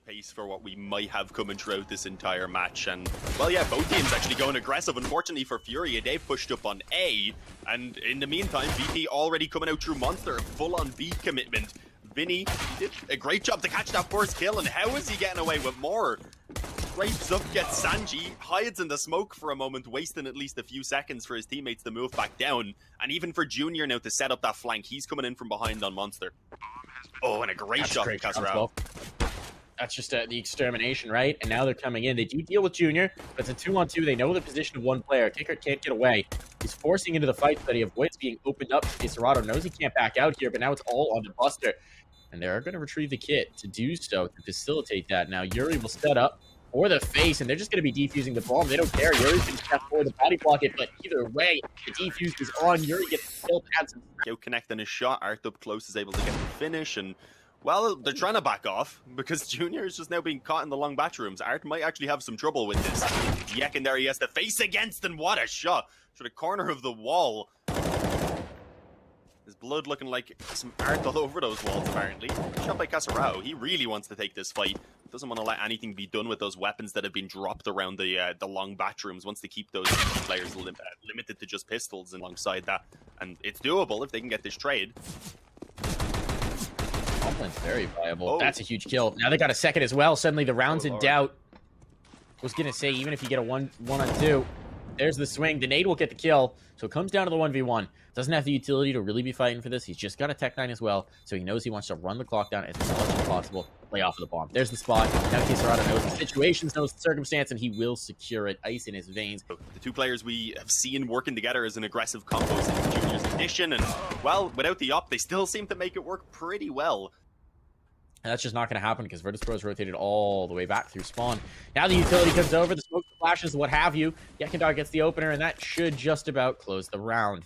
pace for what we might have coming throughout this entire match. And, well, yeah, both teams actually going aggressive. Unfortunately for FURIA, they've pushed up on A. And in the meantime, VP already coming out through Monster, full-on B commitment. Vinny did a great job to catch that first kill, and how is he getting away with more? Scrapes up, gets Sanji, hides in the smoke for a moment, wasting at least a few seconds for his teammates to move back down. And even for Junior now to set up that flank, he's coming in from behind on Monster. Oh, and a great shot from Katowice. That's just the extermination, right? And now they're coming in. They do deal with Junior, but it's a 2-on-2. They know the position of one player. Kicker can't get away. He's forcing into the fight, but he avoids being opened up. Serato knows he can't back out here, but now it's all on the Buster. And they are going to retrieve the kit to do so, to facilitate that. Now Yuri will set up for the face, and they're just going to be defusing the bomb. They don't care. Yuri's going to step forward to body block it, but either way, the defuse is on. Yuri gets killed. Out connecting his shot. Art up close is able to get the finish, and well, they're trying to back off because Junior is just now being caught in the long bathrooms. Art might actually have some trouble with this. Yek in there, he has to face against, and what a shot to the corner of the wall. His blood looking like some art all over those walls, apparently. Shot by Katowice. He really wants to take this fight. Doesn't want to let anything be done with those weapons that have been dropped around the long bathrooms. Wants to keep those players limited to just pistols and alongside that. And it's doable if they can get this trade. Tomlin's very viable. Oh. That's a huge kill. Now they got a second as well. Suddenly the round's in doubt. I was going to say, even if you get a 1-on-2, there's the swing. The nade will get the kill. So it comes down to the 1v1. Doesn't have the utility to really be fighting for this. He's just got a Tech 9 as well. So he knows he wants to run the clock down as much as possible. Play off of the bomb. There's the spot. Now Serato knows the situations, knows the circumstance, and he will secure it. Ice in his veins. The two players we have seen working together as an aggressive combo since Junior's edition. And, well, without the op, they still seem to make it work pretty well. And that's just not going to happen because Virtus Pro is rotated all the way back through spawn. Now the utility comes over, the smoke flashes, what have you. Yekindar gets the opener, and that should just about close the round.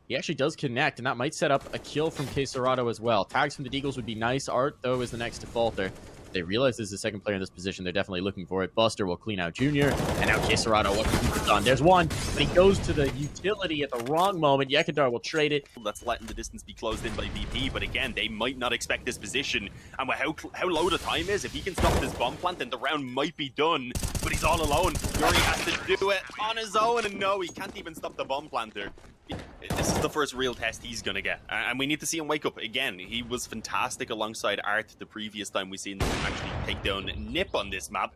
He actually does connect, and that might set up a kill from Serato as well. Tags from the Deagles would be nice. Art, though, is the next defaulter. They realize there's a second player in this position. They're definitely looking for it. Buster will clean out Junior. And now Serato, what can he done? There's one, but he goes to the utility at the wrong moment. Yekindar will trade it. That's letting the distance be closed in by VP, but again, they might not expect this position. And with how low the time is, if he can stop this bomb plant, then the round might be done. But he's all alone. Yuri has to do it on his own, and no, he can't even stop the bomb planter. This is the first real test he's going to get, and we need to see him wake up again. He was fantastic alongside Art the previous time we've seen him actually take down Nip on this map.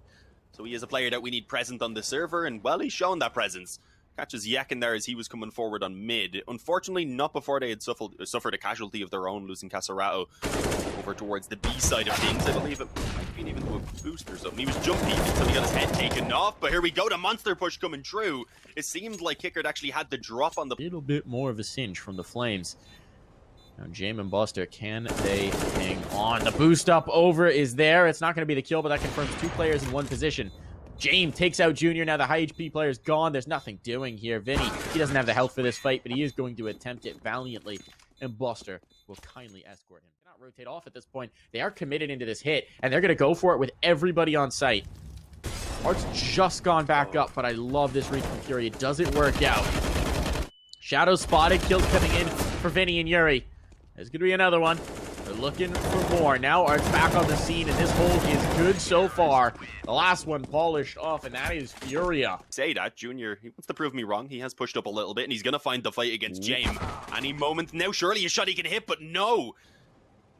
So he is a player that we need present on the server, and well, he's shown that presence. Catches Yak in there as he was coming forward on mid. Unfortunately, not before they had suffered a casualty of their own, losing Serato over towards the B side of things. I believe it might have been even to a boost or something. He was jumpy until he got his head taken off, but here we go, the monster push coming through. It seemed like Kickard actually had the drop on the... little bit more of a cinch from the Flames. Now, Jame and Buster, can they hang on? The boost up over is there. It's not going to be the kill, but that confirms two players in one position. Jame takes out Junior. Now the high HP player is gone. There's nothing doing here. Vinny, he doesn't have the health for this fight, but he is going to attempt it valiantly. And Buster will kindly escort him. Cannot rotate off at this point. They are committed into this hit, and they're going to go for it with everybody on site. Art's just gone back up, but I love this reach from Fury. It doesn't work out. Shadow spotted. Kills coming in for Vinny and Yuri. There's going to be another one. They're looking for more. Now Art's back on the scene, and this hold is good so far. The last one polished off, and that is FURIA. Say that, Junior, he wants to prove me wrong. He has pushed up a little bit, and he's going to find the fight against Jame. Any moment now, surely a shot he can hit, but no.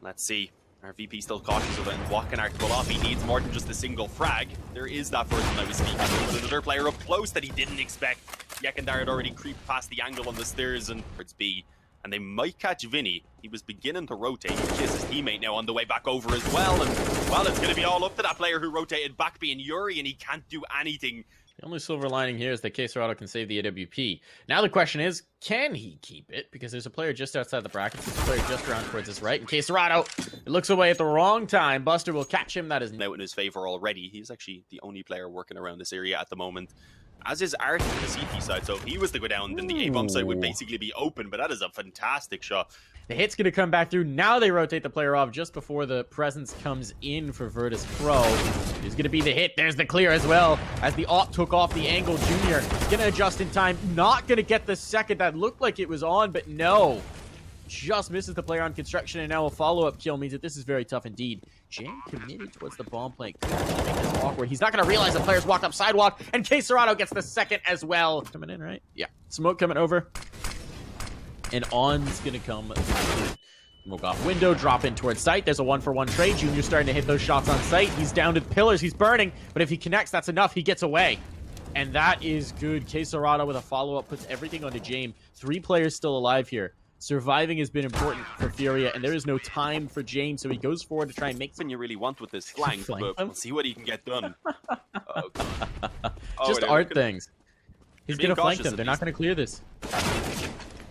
Let's see. Our VP still cautious of it, and what can Art pull off? He needs more than just a single frag. There is that first one I was speaking of. There's another player up close that he didn't expect. Yekindar had already creeped past the angle on the stairs, and it's B. And they might catch Vinny. He was beginning to rotate. He kisses his teammate now on the way back over as well. And, well, it's going to be all up to that player who rotated back, being Yuri, and he can't do anything. The only silver lining here is that Serato can save the AWP. Now the question is, can he keep it? Because there's a player just outside the brackets. There's a player just around towards his right. And Serato, it looks away at the wrong time. Buster will catch him. That is now in his favor already. He's actually the only player working around this area at the moment. As is Art on the CT side, so if he was to go down, then the A-bomb side would basically be open, but that is a fantastic shot. The hit's going to come back through. Now they rotate the player off just before the presence comes in for Virtus Pro. There's going to be the hit. There's the clear as well. As the op took off the angle, Junior going to adjust in time. Not going to get the second. That looked like it was on, but no. just misses the player on construction, and now a follow-up kill means that this is very tough indeed. Jam committed towards the bomb plant. Could make this awkward. He's not going to realize the player's walked up sidewalk, and Kserado gets the second as well. Coming in, right? Yeah. Smoke coming over. And on's going to come. Smoke off window, drop in towards site. There's a 1-for-1 trade. Junior's starting to hit those shots on site. He's down to the pillars. He's burning. But if he connects, that's enough. He gets away. And that is good. Kserado with a follow-up puts everything onto Jame. 3 players still alive here. Surviving has been important for Furia, and there is no time for Jame, so he goes forward to try and make something you really want with this flank, but we'll see what he can get done. Just art things. He's going to flank them. They're not going to clear this.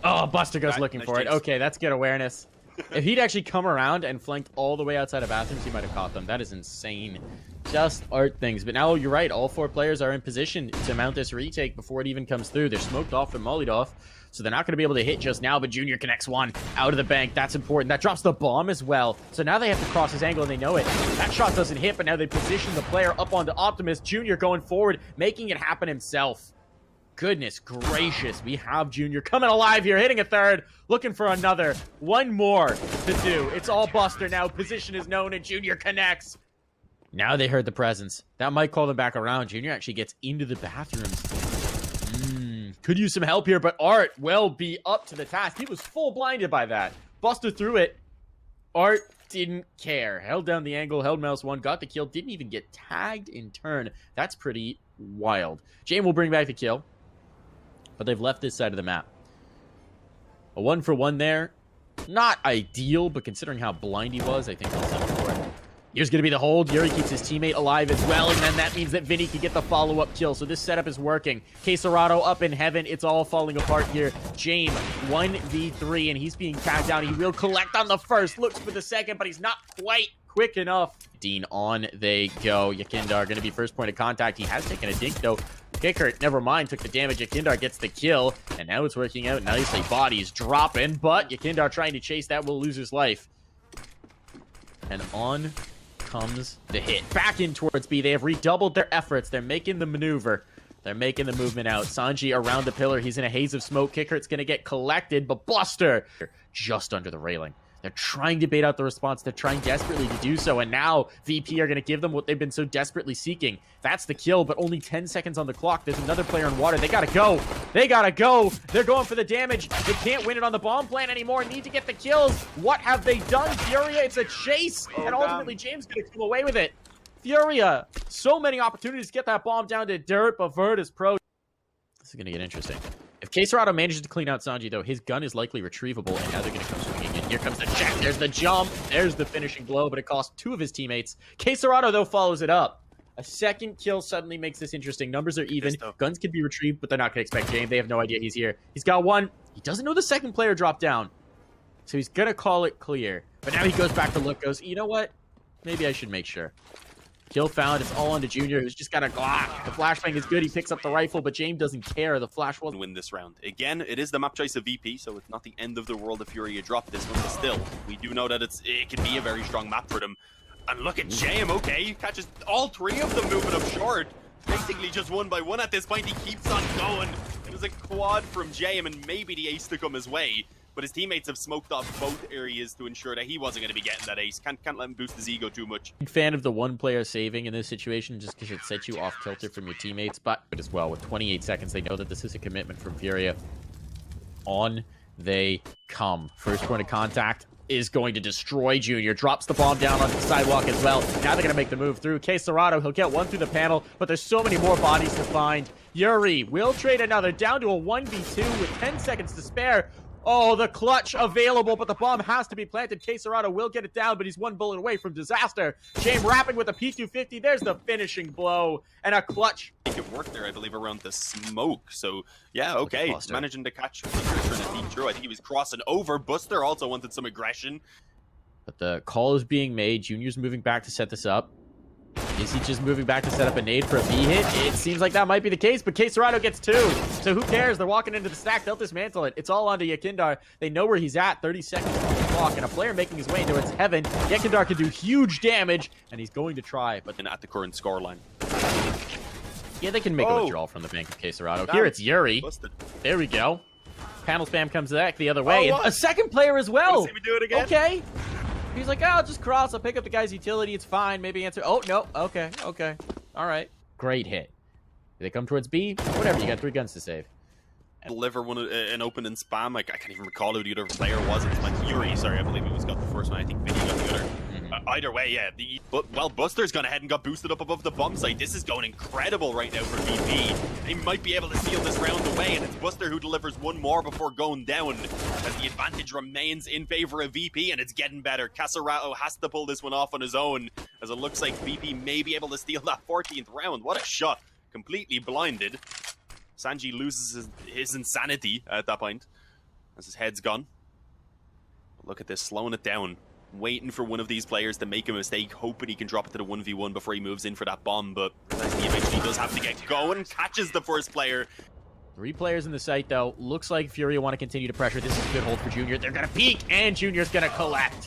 Oh, Buster goes looking for it. Okay, that's good awareness. If he'd actually come around and flanked all the way outside of bathrooms, he might have caught them. That is insane. Just art things. But now you're right. All 4 players are in position to mount this retake before it even comes through. They're smoked off and mollied off, so they're not going to be able to hit just now. But Junior connects one out of the bank. That's important. That drops the bomb as well. So now they have to cross his angle, and they know it. That shot doesn't hit, but now they position the player up onto Optimus. Junior going forward, making it happen himself. Goodness gracious, we have Junior coming alive here, hitting a third, looking for another. One more to do. It's all Buster now. Position is known, and Junior connects. Now they heard the presence. That might call them back around. Junior actually gets into the bathrooms. Could use some help here, but Art will be up to the task. He was full blinded by that. Buster threw it. Art didn't care. Held down the angle, held mouse 1, got the kill, didn't even get tagged in turn. That's pretty wild. Jame will bring back the kill. But they've left this side of the map. A 1-for-1 there. Not ideal, but considering how blind he was, I think he'll settle for it. Here's going to be the hold. Yuri keeps his teammate alive as well, and then that means that Vinny can get the follow-up kill. So this setup is working. Kserado up in heaven. It's all falling apart here. Jame, 1v3, and he's being tagged down. He will collect on the first. Looks for the second, but he's not quite quick enough. Dean, on they go. Yakindar going to be first point of contact. He has taken a dink, though. Kicker, never mind, took the damage. Yakindar gets the kill, and now it's working out nicely. Bodies dropping, but Yakindar trying to chase that will lose his life. And on comes the hit. Back in towards B. They have redoubled their efforts. They're making the maneuver. They're making the movement out. Sanji around the pillar. He's in a haze of smoke. Kickert's going to get collected, but Buster just under the railing. They're trying to bait out the response. They're trying desperately to do so, and now VP are going to give them what they've been so desperately seeking. That's the kill, but only 10 seconds on the clock. There's another player in water. They got to go. They got to go. They're going for the damage. They can't win it on the bomb plant anymore. Need to get the kills. What have they done, Furia? It's a chase, and ultimately James going to come away with it. Furia, so many opportunities to get that bomb down to dirt, but Vert is pro. This is going to get interesting. If Kserado manages to clean out Sanji, though, his gun is likely retrievable, and now they're going to come swinging in. Here comes the check. There's the jump. There's the finishing blow, but it cost 2 of his teammates. Kserado, though, follows it up. A second kill suddenly makes this interesting. Numbers are even. Guns can be retrieved, but they're not going to expect Jame. They have no idea he's here. He's got 1. He doesn't know the second player dropped down, so he's going to call it clear. But now he goes back to look, goes, you know what? Maybe I should make sure. Kill found. It's all onto Junior, who's just got a Glock. The flashbang is good. He picks up the rifle, but Jame doesn't care. The flash will win this round. Again, it is the map choice of VP, so it's not the end of the world if Furia drop this one, but still, we do know that it can be a very strong map for them. And look at Jame, okay, he catches all 3 of them moving up short. Basically just 1 by 1 at this point. He keeps on going. It was a quad from Jame, and maybe the ace to come his way. But his teammates have smoked off both areas to ensure that he wasn't going to be getting that ace. Can't let him boost his ego too much. Big fan of the 1 player saving in this situation just because it sets you off kilter from your teammates. But as well, with 28 seconds, they know that this is a commitment from Furia. On they come. First point of contact is going to destroy Junior. Drops the bomb down onto the sidewalk as well. Now they're going to make the move through. Kserado, he'll get 1 through the panel, but there's so many more bodies to find. Yuri will trade another down to a 1v2 with 10 seconds to spare. Oh, the clutch available, but the bomb has to be planted. Kserado will get it down, but he's 1 bullet away from disaster. Jame wrapping with a P250. There's the finishing blow and a clutch. It worked there, I believe, around the smoke. So, yeah, okay. Managing to catch Buster trying to sneak through. I think he was crossing over. Buster also wanted some aggression. But the call is being made. Junior's moving back to set this up. Is he just moving back to set up a nade for a B hit? It seems like that might be the case, but Kserado gets 2. So who cares? They're walking into the stack. They'll dismantle it. It's all onto Yakindar. They know where he's at. 30 seconds on the clock, and a player making his way towards heaven. Yakindar can do huge damage, and he's going to try. But at the current scoreline. Yeah, they can make a withdrawal from the bank of Kserado. Here it's Yuri. Busted. There we go. Panel spam comes back the other way. Oh, and a second player as well. See me do it again? Okay. He's like, oh, I'll just cross. I'll pick up the guy's utility. It's fine. Maybe answer. Oh, no. Okay. Okay. All right. Great hit. Do they come towards B? Whatever. You got 3 guns to save. Deliver an open and spam. I can't even recall who the other player was. It was like Fury. Sorry, I believe he was got the first one. I think Vinny got the other. Either way, yeah. Well, Buster's gone ahead and got boosted up above the bomb site. This is going incredible right now for VP. They might be able to steal this round away, and it's Buster who delivers one more before going down, as the advantage remains in favor of VP, and it's getting better. Caserato has to pull this one off on his own, as it looks like VP may be able to steal that 14th round. What a shot. Completely blinded. Sanji loses his insanity at that point, as his head's gone. Look at this, slowing it down. Waiting for one of these players to make a mistake, hoping he can drop it to the 1v1 before he moves in for that bomb, but he eventually does have to get going, catches the first player. 3 players in the site, though. Looks like FURIA want to continue to pressure. This is a good hold for Junior. They're going to peek, and Junior's going to collect.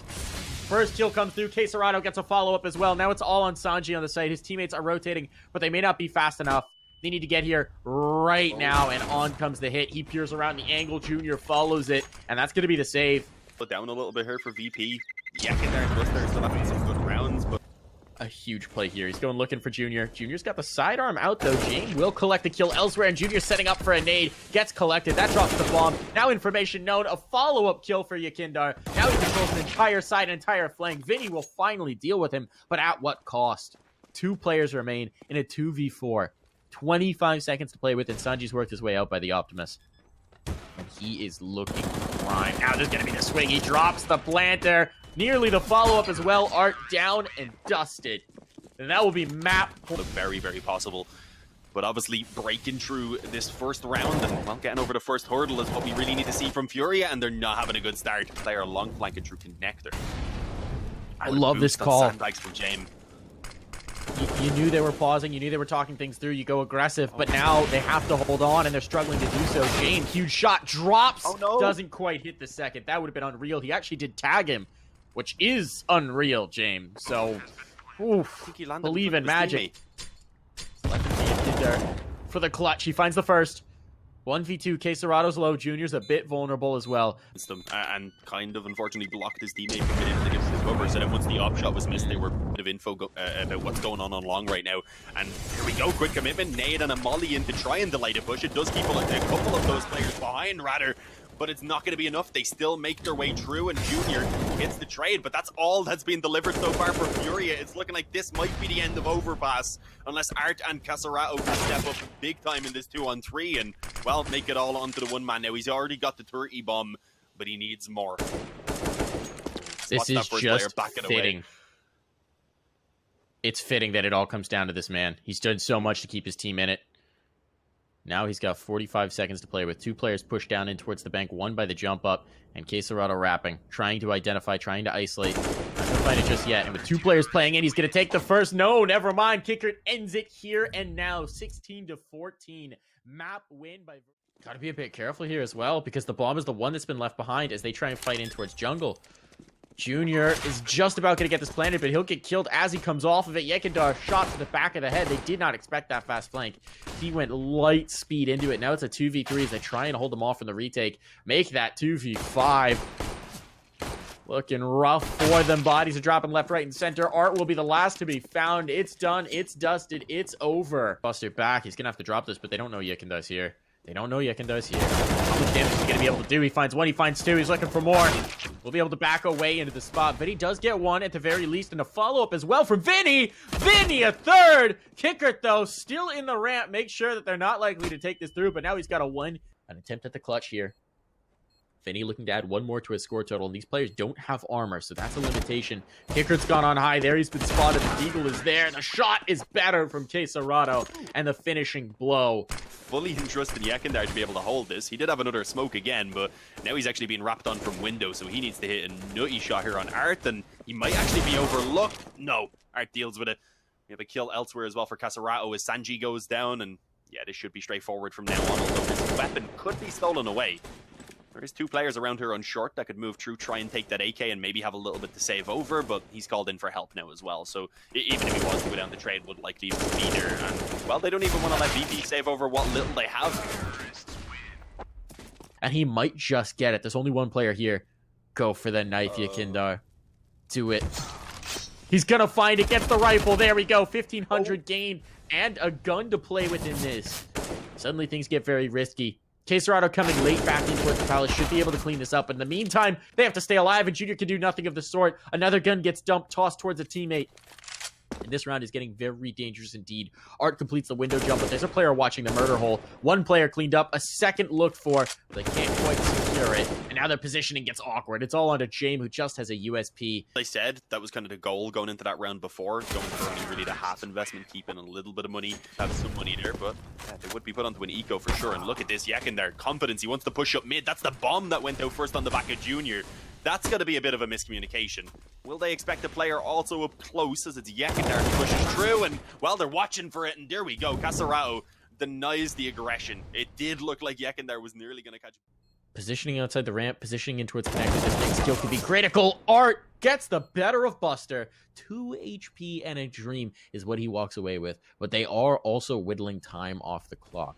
First kill comes through. Caserato gets a follow-up as well. Now it's all on Sanji on the site. His teammates are rotating, but they may not be fast enough. They need to get here right now, and on comes the hit. He peers around the angle. Junior follows it, and that's going to be the save. Put down a little bit here for VP. Yakin there and Buster still having some good rounds, but a huge play here. He's going looking for Junior. Junior's got the sidearm out, though. James will collect the kill elsewhere, and Junior's setting up for a nade. Gets collected. That drops the bomb. Now information known. A follow-up kill for Yakindar. Now he controls an entire side, an entire flank. Vinny will finally deal with him, but at what cost? 2 players remain in a 2v4. 25 seconds to play with, and Sanji's worked his way out by the Optimus. And he is looking prime. Now there's going to be the swing. He drops the planter. Nearly the follow-up as well. Art down and dusted. And that will be map. Very, very possible. But obviously breaking through this first round and, well, getting over the first hurdle is what we really need to see from Furia, and they're not having a good start. Player long flanking through connector. I love this call. Sandbags from James. You knew they were pausing. You knew they were talking things through. You go aggressive, but now they have to hold on, and they're struggling to do so. James, huge shot, drops. Oh, no. Doesn't quite hit the second. That would have been unreal. He actually did tag him, which is unreal, James. So, oof, believe in magic. For the clutch, he finds the first. 1v2, Caserato's low. Junior's a bit vulnerable as well. And kind of unfortunately blocked his teammate from getting to give the cover. So then once the op shot was missed, they were a bit of info about what's going on long right now. And here we go, quick commitment, nade and a molly in to try and delay the push. It does keep a couple of those players behind, rather. But it's not going to be enough. They still make their way through, and Junior hits the trade. But that's all that's been delivered so far for Furia. It's looking like this might be the end of Overpass, unless Art and Caserato can step up big time in this 2-on-3 and, well, make it all onto the one man. Now, he's already got the 30 bomb, but he needs more. This is just fitting. It's fitting that it all comes down to this man. He's done so much to keep his team in it. Now he's got 45 seconds to play with 2 players pushed down in towards the bank, 1 by the jump up, and Caserato wrapping, trying to identify, trying to isolate. Not going to find it just yet. And with 2 players playing in, he's going to take the first. No, never mind. Kicker ends it here and now. 16-14. Map win by... Got to be a bit careful here as well, because the bomb is the one that's been left behind as they try and fight in towards jungle. Junior is just about going to get this planted, but he'll get killed as he comes off of it. Yekindar shot to the back of the head. They did not expect that fast flank. He went light speed into it. Now it's a 2v3 as they try and hold him off from the retake. Make that 2v5. Looking rough for them. Bodies are dropping left, right, and center. Art will be the last to be found. It's done. It's dusted. It's over. Buster back. He's going to have to drop this, but they don't know Yekindar's here. They don't know Yekindar's here. How much damage is he going to be able to do? He finds 1, he finds 2. He's looking for more. We'll be able to back away into the spot, but he does get 1 at the very least, and a follow-up as well from Vinny. Vinny, a third. Kicker, though, still in the ramp. Make sure that they're not likely to take this through, but now he's got a 1. An attempt at the clutch here. Vinny looking to add 1 more to his score total, and these players don't have armor, so that's a limitation. Kicker's gone on high there. He's been spotted. The Deagle is there. The shot is better from Caserato, and the finishing blow. Fully entrusted Yakindar to be able to hold this. He did have another smoke again, but now he's actually being wrapped on from window, so he needs to hit a nutty shot here on Art, and he might actually be overlooked. No, Art deals with it. We have a kill elsewhere as well for Caserato as Sanji goes down, and yeah, this should be straightforward from now on, although this weapon could be stolen away. There's 2 players around here on short that could move through, try and take that AK, and maybe have a little bit to save over, but he's called in for help now as well. So even if he was to go down the trade, would likely even be there. And, well, they don't even want to let VP save over what little they have. and he might just get it. There's only one player here. Go for the knife, Yakindar. Do it. He's gonna find it, gets the rifle. There we go, 1,500 gained, and a gun to play with in this. Suddenly things get very risky. Quesarado coming late back in towards the palace should be able to clean this up. In the meantime, they have to stay alive, and Junior can do nothing of the sort. Another gun gets dumped, tossed towards a teammate. And this round is getting very dangerous indeed. Art completes the window jump, but there's a player watching the murder hole. One player cleaned up, a second looked for, but they can't quite secure it. And now their positioning gets awkward. It's all onto James, who just has a USP. I said that was kind of the goal going into that round before, going for only really the half investment, keeping a little bit of money, have some money there, but yeah, they would be put onto an eco for sure. And look at this Yak in there, confidence, he wants to push up mid. That's the bomb that went out first on the back of Junior. That's going to be a bit of a miscommunication. Will they expect a player also up close as it's Yak in there who pushes through? And well, they're watching for it, and there we go. Quesarado denies the aggression. It did look like Yak in there was nearly going to catch. Positioning outside the ramp, positioning in towards connector. This next skill could be critical. Art gets the better of Buster. 2 HP and a dream is what he walks away with. But they are also whittling time off the clock.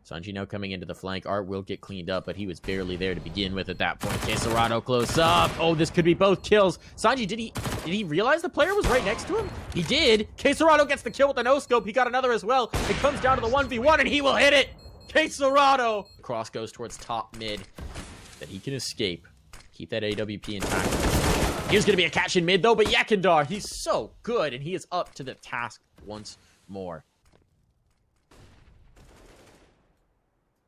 Sanji now coming into the flank. Art will get cleaned up, but he was barely there to begin with at that point. Quesarado close up. Oh, this could be both kills. Sanji, did he realize the player was right next to him? He did. Quesarado gets the kill with the no-scope. He got another as well. It comes down to the 1v1, and he will hit it. Quesarado! Cross goes towards top mid. That he can escape. Keep that AWP intact. Here's going to be a catch in mid, though, but Yakindar, he's so good, and he is up to the task once more.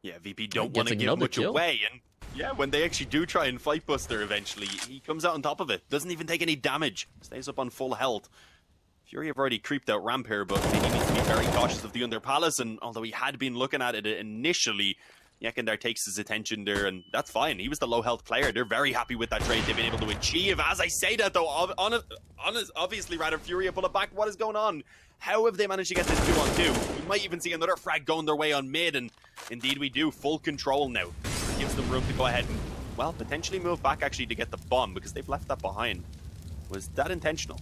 Yeah, VP don't want to give much away, and yeah, when they actually do try and fight Buster eventually, he comes out on top of it. Doesn't even take any damage. Stays up on full health. Furia have already creeped out ramp here, but he needs to be very cautious of the under palace, and although he had been looking at it initially, Yakindar takes his attention there, and that's fine. He was the low health player. They're very happy with that trade they've been able to achieve. As I say that, though, obviously, rather, Furia pull it back. What is going on? How have they managed to get this 2-on-2? We might even see another frag going their way on mid, and indeed we do. Full control now. Gives them room to go ahead and, well, potentially move back actually to get the bomb, because they've left that behind. Was that intentional?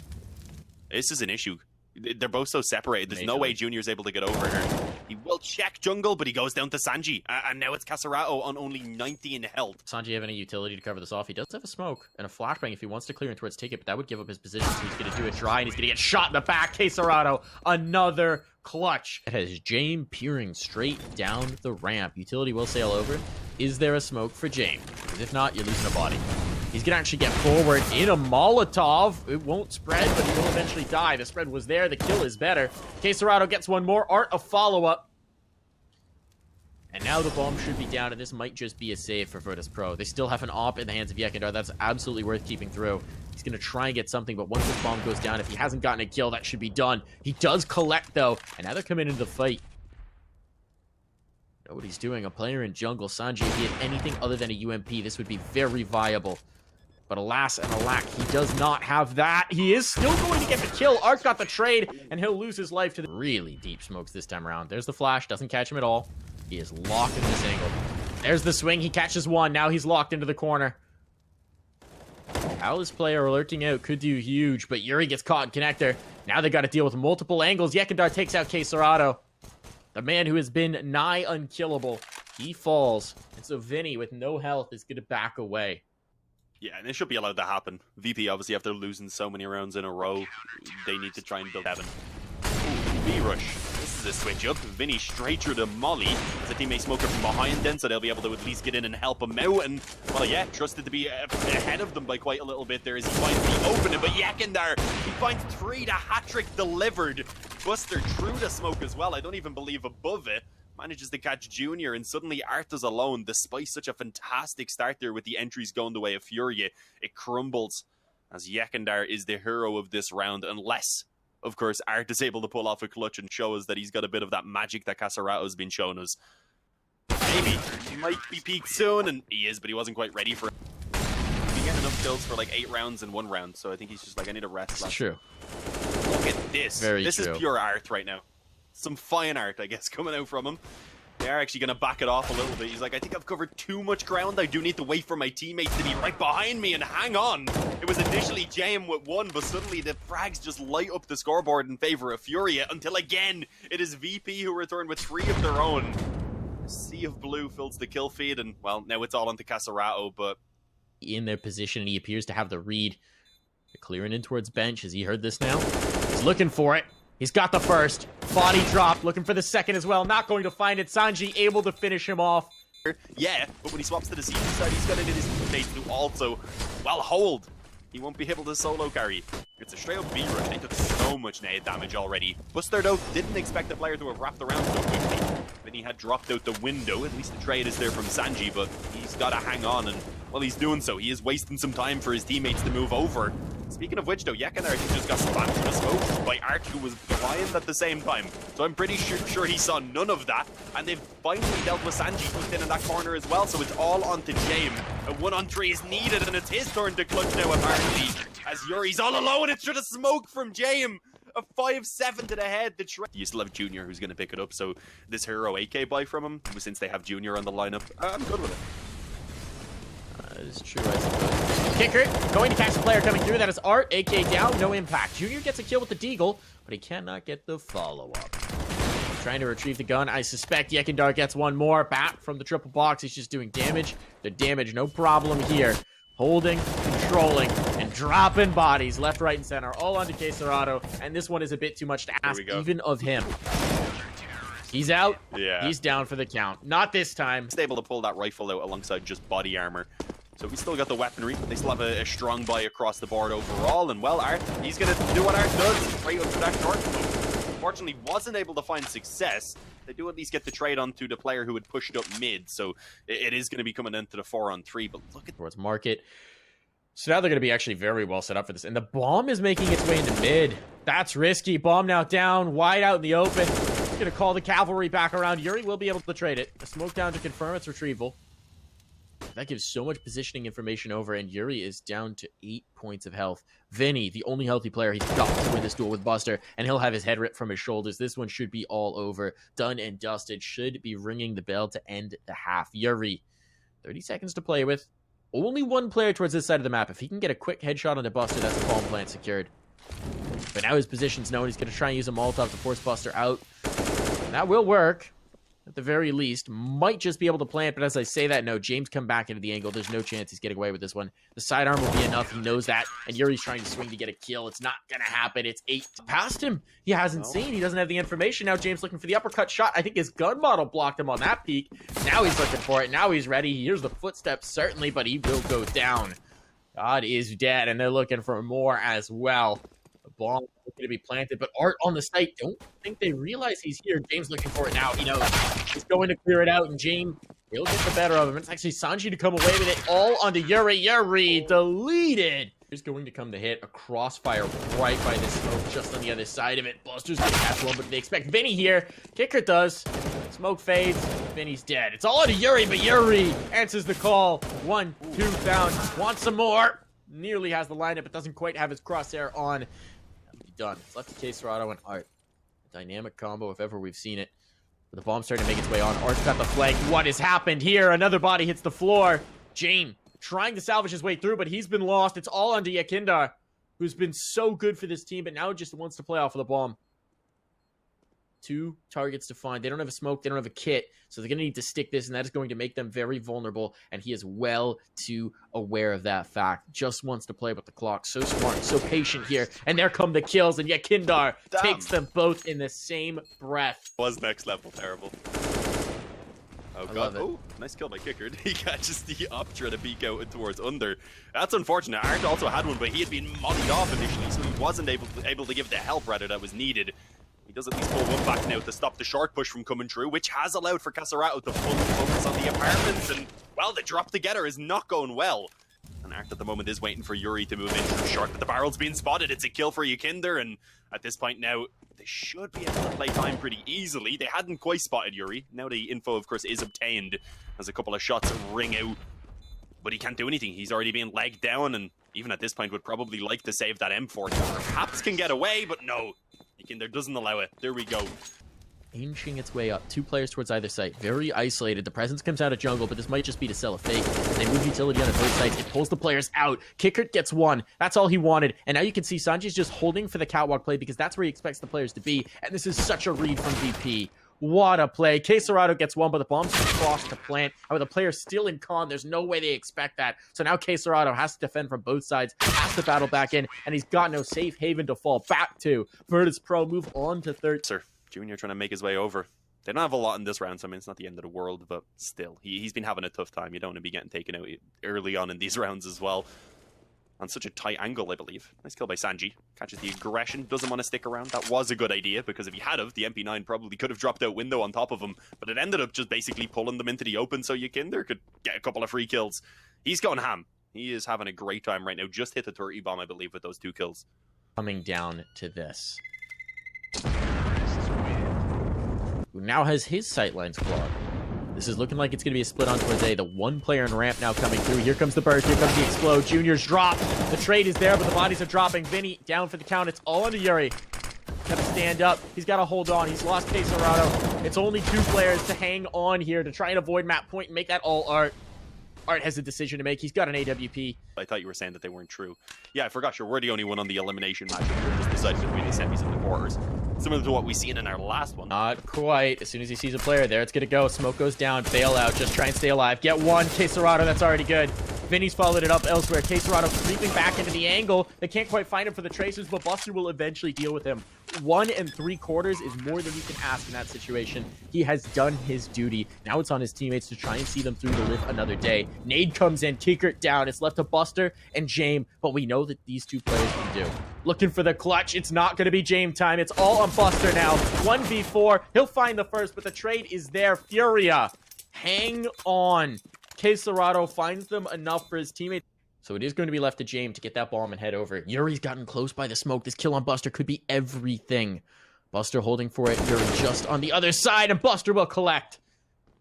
This is an issue. They're both so separated. There's no way Junior's able to get over here. He will check jungle, but he goes down to Sanji. And now it's Quesarado on only 90 in health. Sanji have any utility to cover this off? He does have a smoke and a flashbang if he wants to clear in towards ticket, but that would give up his position, so he's going to do it dry, and he's going to get shot in the back. Quesarado, another clutch. It has James peering straight down the ramp. Utility will sail over. Is there a smoke for James? Because if not, you're losing a body. He's going to actually get forward in a Molotov. It won't spread, but he will eventually die. The spread was there. The kill is better. Quesarado gets one more. Art, a follow-up. And now the bomb should be down, and this might just be a save for Virtus Pro. They still have an op in the hands of Yakindar. That's absolutely worth keeping through. He's going to try and get something, but once this bomb goes down, if he hasn't gotten a kill, that should be done. He does collect, though, and now they're coming into the fight. Know what he's doing. A player in jungle. Sanji, if he had anything other than a UMP, this would be very viable. But alas and alack, he does not have that. He is still going to get the kill. Art got the trade, and he'll lose his life to the really deep smokes this time around. There's the flash. Doesn't catch him at all. He is locked in this angle. There's the swing. He catches one. Now he's locked into the corner. How this player alerting out could do huge, but Yuri gets caught in connector. Now they got to deal with multiple angles. Yakindar takes out Quesarado. The man who has been nigh unkillable. He falls. And so Vinny, with no health, is going to back away. Yeah, and it should be allowed to happen. VP, obviously, after losing so many rounds in a row, they need to try and build heaven. B-rush. This is a switch up. Vinny straight through the molly. As a teammate smoker from behind then, so they'll be able to at least get in and help him out. And, well, yeah, trusted to be ahead of them by quite a little bit there as he finds the opening. But Yakindar, he finds 3, the hat-trick delivered. Buster through the smoke as well. I don't even believe above it. Manages to catch Junior, and suddenly Art is alone. Despite such a fantastic start there with the entries going the way of Furia, it crumbles as Yakindar is the hero of this round, unless, of course, Art is able to pull off a clutch and show us that he's got a bit of that magic that Quesarado has been showing us. Maybe. He might be peaked soon, and he is, but he wasn't quite ready for it. He's been getting enough kills for like 8 rounds in 1 round, so I think he's just like, I need a rest. It's true. Look at this. This is pure art right now. Some fine art, I guess, coming out from him. They are actually going to back it off a little bit. He's like, I think I've covered too much ground. I do need to wait for my teammates to be right behind me and hang on. It was initially JM with 1, but suddenly the frags just light up the scoreboard in favor of Furia until again, it is VP who return with 3 of their own. Sea of blue fills the kill feed, and, well, now it's all onto Caserato, but... In their position, and he appears to have the read. They're clearing in towards bench. Has he heard this now? He's looking for it. He's got the first. Body drop, looking for the second as well. Not going to find it. Sanji able to finish him off. Yeah, but when he swaps to the CT side, he's going to need his teammates to also, well, hold. He won't be able to solo carry. It's a straight up B rush. They took so much nade damage already. Buster, though, didn't expect the player to have wrapped around so quickly. Then he had dropped out the window. At least the trade is there from Sanji, but he's got to hang on. And, well, he's doing so. He is wasting some time for his teammates to move over. Speaking of which, though, Yekinar just got spammed from the smoke by Art, who was blind at the same time. So I'm pretty sure he saw none of that. And they've finally dealt with Sanji pushed in that corner as well. So it's all onto James. A 1-on-3 is needed, and it's his turn to clutch now, apparently. As Yuri's all alone, it's through the smoke from James. A 5-7 to the head. You still have Junior who's going to pick it up. So this hero AK buy from him, since they have Junior on the lineup, I'm good with it. That is true, I suppose. Kicker, going to catch the player coming through. That is Art, AK down, no impact. Junior gets a kill with the deagle, but he cannot get the follow-up. Trying to retrieve the gun. I suspect Yekindar gets one more. Bat from the triple box. He's just doing damage. The damage, no problem here. Holding, controlling, and dropping bodies left, right, and center. All onto Caserato, and this one is a bit too much to ask even of him. He's out. Yeah. He's down for the count. Not this time. He's able to pull that rifle out alongside just body armor. So we still got the weaponry. They still have a strong buy across the board overall. And, well, Art, he's going to do what Art does. Right up to that north. Unfortunately, wasn't able to find success. They do at least get the trade onto the player who had pushed up mid. So it is going to be coming into the 4-on-3. But look at towards market. So now they're going to be actually very well set up for this. And the bomb is making its way into mid. That's risky. Bomb now down, wide out in the open. Going to call the cavalry back around. Yuri will be able to trade it. A smoke down to confirm its retrieval. That gives so much positioning information over, and Yuri is down to 8 points of health. Vinny, the only healthy player, he's got to win this duel with Buster, and he'll have his head ripped from his shoulders. This one should be all over. Done and dusted. Should be ringing the bell to end the half. Yuri, 30 seconds to play with. Only one player towards this side of the map. If he can get a quick headshot on the Buster, that's a palm plant secured. But now his position's known. He's going to try and use a Molotov to force Buster out. And that will work. At the very least, might just be able to plant, but as I say that, no, James come back into the angle. There's no chance he's getting away with this one. The sidearm will be enough. He knows that, and Yuri's trying to swing to get a kill. It's not going to happen. It's 8 past him. He hasn't seen. He doesn't have the information. Now James looking for the uppercut shot. I think his gun model blocked him on that peak. Now he's looking for it. Now he's ready. He hears the footsteps, certainly, but he will go down. God is dead, and they're looking for more as well. The bomb looking to be planted, but Art on the site. Don't think they realize he's here. James looking for it now. He knows he's going to clear it out, and James, he'll get the better of him. It's actually Sanji to come away with it all onto Yuri. Yuri deleted. He's going to come to hit a crossfire right by the smoke, just on the other side of it. Buster's going to catch one, but they expect Vinny here. Kicker does. Smoke fades. Vinny's dead. It's all onto Yuri, but Yuri answers the call. 1, 2 down. Wants some more. Nearly has the lineup, but doesn't quite have his crosshair on. That'll be done. It's left to Caserato and Art. A dynamic combo, if ever we've seen it. But the bomb's starting to make its way on. Art's got the flank. What has happened here? Another body hits the floor. Jane trying to salvage his way through, but he's been lost. It's all onto Yakindar, who's been so good for this team, but now just wants to play off of the bomb. 2 targets to find. They don't have a smoke. They don't have a kit. So they're going to need to stick this, and that is going to make them very vulnerable. And he is well too aware of that fact. Just wants to play with the clock. So smart, so patient here. And there come the kills, and yet Kindar takes them both in the same breath. Was next level terrible. Oh, God. Oh, nice kill by Kicker. He catches the Optra to peek out towards under. That's unfortunate. Art also had one, but he had been mollied off initially, so he wasn't able to give the help, rather, that was needed. He does at least pull one back now to stop the short push from coming through, which has allowed for Caserato to fully focus on the apartments, and, well, the drop together is not going well. And Art at the moment is waiting for Yuri to move in through short, but the barrel's being spotted. It's a kill for Yakinder, and at this point now, they should be able to play time pretty easily. They hadn't quite spotted Yuri. Now the info, of course, is obtained as a couple of shots ring out, but he can't do anything. He's already being legged down, and even at this point would probably like to save that M4. Perhaps can get away, but no. Yakinder doesn't allow it. There we go. Inching its way up. 2 players towards either site. Very isolated. The presence comes out of jungle, but this might just be to sell a fake. They move utility on both sides. It pulls the players out. Kicker gets 1. That's all he wanted. And now you can see Sanji's just holding for the catwalk play because that's where he expects the players to be. And this is such a read from VP. What a play. Quesarado gets one, but the bomb's across to plant. And with the player still in con, there's no way they expect that. So now Quesarado has to defend from both sides, has to battle back in, and he's got no safe haven to fall back to. Virtus Pro move on to third. Sir, Junior trying to make his way over. They don't have a lot in this round, so I mean, it's not the end of the world, but still, he's been having a tough time. You don't want to be getting taken out early on in these rounds as well. On such a tight angle, I believe. Nice kill by Sanji. Catches the aggression, doesn't want to stick around. That was a good idea, because if he had of, the MP9 probably could have dropped out window on top of him, but it ended up just basically pulling them into the open so Yakinder could get a couple of free kills. He's going ham. He is having a great time right now. Just hit the 30 bomb, I believe, with those 2 kills. Coming down to this. Who now has his sightlines clawed. This is looking like it's going to be a split on towards A. The one player in ramp now coming through. Here comes the burst. Here comes the explode. Junior's drop. The trade is there, but the bodies are dropping. Vinny down for the count. It's all under Yuri. Got to stand up. He's got to hold on. He's lost Quesarado. It's only 2 players to hang on here to try and avoid map point and make that all Art. Art has a decision to make. He's got an AWP. I thought you were saying that they weren't true. Yeah, I forgot you were the only one on the elimination match. You're just decided between the semis and the quarters. Similar to what we seen in our last one. Not quite. As soon as he sees a player there, it's going to go. Smoke goes down. Bail out. Just try and stay alive. Get one. Quesarado, that's already good. Vinny's followed it up elsewhere. Quesarado creeping back into the angle. They can't quite find him for the tracers, but Buster will eventually deal with him. 1 3/4 is more than you can ask in that situation. He has done his duty. Now it's on his teammates to try and see them through to live another day. Nade comes in. Kickert down. It's left to Buster and Jame, but we know that these 2 players can do. Looking for the clutch. It's not going to be Jame time. It's all on Buster now. 1v4. He'll find the first, but the trade is there. Furia. Hang on. Quesarado finds them enough for his teammate. So it is going to be left to Jame to get that bomb and head over. Yuri's gotten close by the smoke. This kill on Buster could be everything. Buster holding for it. Yuri just on the other side, and Buster will collect.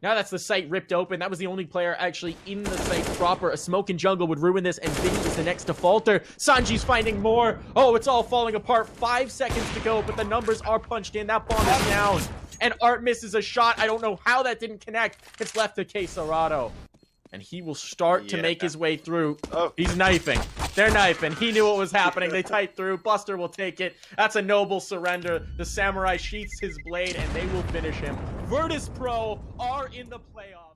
Now that's the site ripped open. That was the only player actually in the site proper. A smoke in jungle would ruin this, and Vinny is the next to falter. Sanji's finding more. Oh, it's all falling apart. 5 seconds to go, but the numbers are punched in. That bomb is down. And Art misses a shot. I don't know how that didn't connect. It's left to Quesarado. And he will start to make his way through. Oh, he's knifing. They're knifing. He knew what was happening. They typed through. Buster will take it. That's a noble surrender. The samurai sheaths his blade, and they will finish him. Virtus Pro are in the playoffs.